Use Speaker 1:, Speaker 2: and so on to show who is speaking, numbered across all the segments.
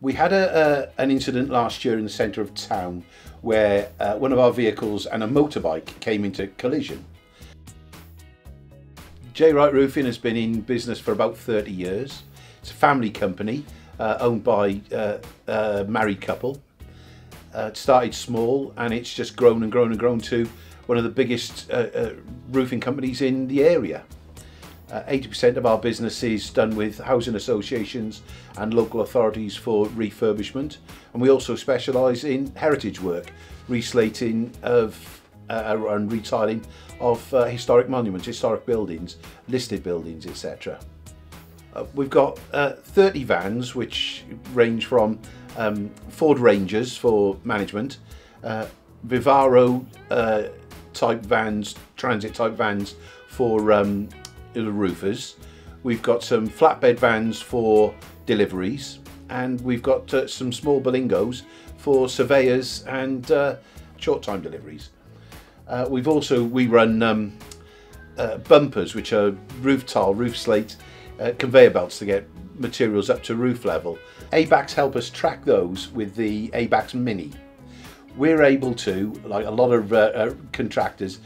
Speaker 1: We had an incident last year in the centre of town where one of our vehicles and a motorbike came into collision. Wrights Roofing has been in business for about 30 years. It's a family company owned by a married couple. It started small and it's just grown and grown and grown to one of the biggest roofing companies in the area. 80% of our business is done with housing associations and local authorities for refurbishment, and we also specialise in heritage work, reslating of and retiling of historic monuments, historic buildings, listed buildings, etc. We've got 30 vans which range from Ford Rangers for management, Vivaro type vans, transit type vans for the roofers. We've got some flatbed vans for deliveries, and we've got some small bolingos for surveyors and short time deliveries. We run bumpers, which are roof tile, roof slate, conveyor belts to get materials up to roof level. ABACs help us track those with the ABACs Mini. We're able to, like a lot of contractors,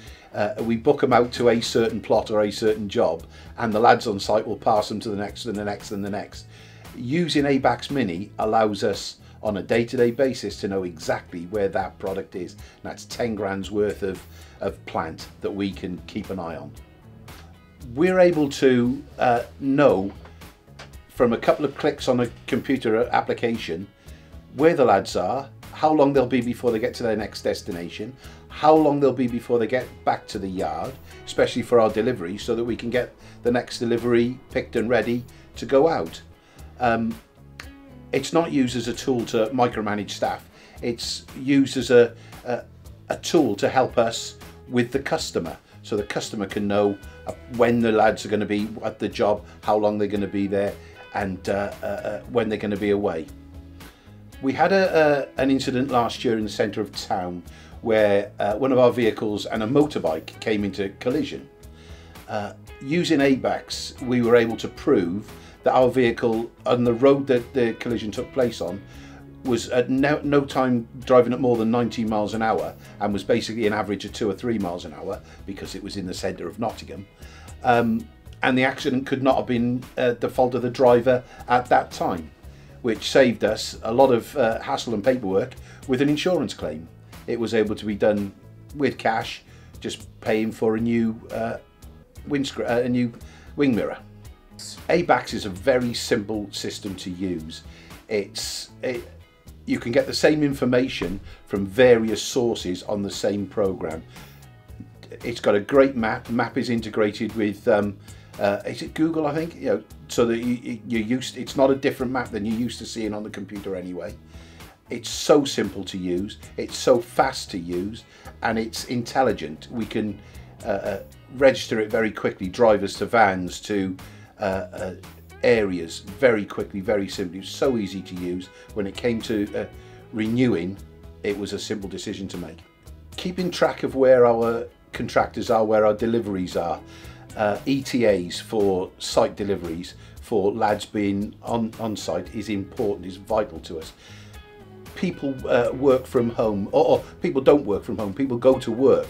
Speaker 1: we book them out to a certain plot or a certain job, and the lads on site will pass them to the next and the next and the next. Using ABACs Mini allows us on a day-to-day basis to know exactly where that product is. And that's 10 grand's worth of plant that we can keep an eye on. We're able to know from a couple of clicks on a computer application where the lads are, how long they'll be before they get to their next destination, how long they'll be before they get back to the yard, especially for our delivery, so that we can get the next delivery picked and ready to go out. It's not used as a tool to micromanage staff. It's used as a tool to help us with the customer, so the customer can know when the lads are going to be at the job, how long they're going to be there, and when they're going to be away. We had an incident last year in the centre of town where one of our vehicles and a motorbike came into collision. Using ABACs, we were able to prove that our vehicle on the road that the collision took place on was at no time driving at more than 19 miles an hour, and was basically an average of 2 or 3 miles an hour because it was in the centre of Nottingham. And the accident could not have been the fault of the driver at that time, which saved us a lot of hassle and paperwork with an insurance claim. It was able to be done with cash, just paying for a new wing mirror. ABACs is a very simple system to use. You can get the same information from various sources on the same program. It's got a great map. The map is integrated with is it Google, I think? You know, so that it's not a different map than you're used to seeing on the computer anyway. It's so simple to use, it's so fast to use, and it's intelligent. We can register it very quickly, drivers to vans to areas very quickly, very simply. It's so easy to use. When it came to renewing, it was a simple decision to make. Keeping track of where our contractors are, where our deliveries are, ETAs for site deliveries for lads being on site is important, is vital to us. People work from home, or people don't work from home, people go to work.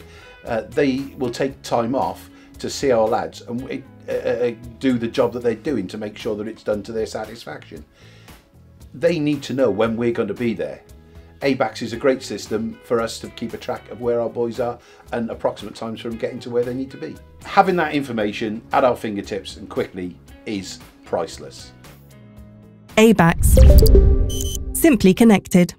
Speaker 1: They will take time off to see our lads and do the job that they're doing to make sure that it's done to their satisfaction. They need to know when we're going to be there. ABACs is a great system for us to keep a track of where our boys are and approximate times from getting to where they need to be. Having that information at our fingertips and quickly is priceless.
Speaker 2: ABACs. Simply connected.